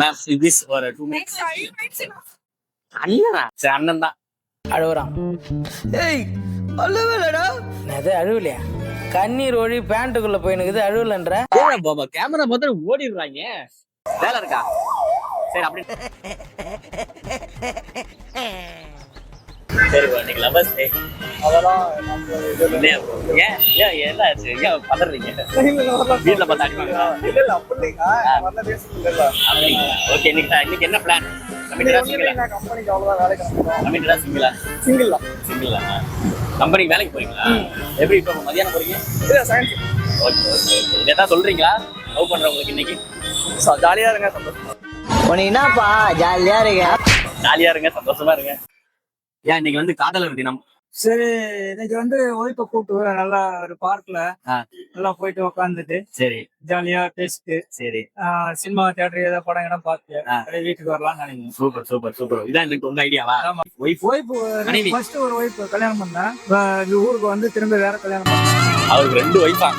Ma'am this ஒரு 2 minutes. அண்ணனா சரி அண்ணன் தான் அழுவுறான். ஏய் அழுவலடா. அது அழுவலையா? கண்ணீர் ஒழி பேண்ட்டுக்குள்ள போயினுக்குது அழுவலன்ற. ஏன் பாபா கேமரா பார்த்து ஓடிடுறாங்க. வேலை இருக்கா? சரி அப்படி சரி இன்னைக்கு லவர்ஸ் டே அதெல்லாம் ஏன் ஏன் என்ன ஆச்சு ஏன் பதறீங்க வீட்டுல பார்த்து அடிப்பாங்களா இல்ல அப்படிங்க வரல பேசுறது இல்ல. ஓகே இன்னைக்கு என்ன பிளான் கமிட்டடா சிங்கிளா நான் கம்பெனிக்கு அவ்வளவுதான் வேலைக்கு அனுப்புறோம். கமிட்டடா சிங்கிளா சிங்கிள் தான். சிங்கிளா கம்பெனிக்கு வேலைக்கு போறீங்களா எப்படி இப்போ மதியானம் போறீங்க இல்ல சயின்ஸ் ஓகே ஓகே ஓகே இதை சொல்றீங்களா லவ் பண்றவங்களுக்கு இன்னைக்கு ஜாலியா இருங்க சந்தோஷமா. உனக்கு என்னப்பா ஜாலியா இருக்க? ஜாலியா இருங்க சந்தோஷமா இருங்க ஏன் இன்னைக்கு வந்து காதலர் தினம் சரி இன்னைக்கு வந்து ஒய்ஃபை கூப்பிட்டு நல்லா ஒரு பார்க்ல நல்லா போயிட்டு உட்காந்துட்டு சரி ஜாலியா பேசிட்டு சரி சினிமா தியேட்டர் ஏதாவது படம் இடம் பார்த்து அப்படியே வீட்டுக்கு வரலாம்னு நினைக்கிறேன். சூப்பர் சூப்பர் சூப்பர் இதான் எனக்கு உங்க ஐடியாவா ஆமா. ஒய்ஃப் ஒய்ஃப் மனைவி. ஃபர்ஸ்ட் ஒரு ஒய்ஃப் கல்யாணம் பண்ணேன். ஊருக்கு வந்து திரும்ப வேற கல்யாணம் பண்ணேன். அவருக்கு 2 ஒய்ஃபா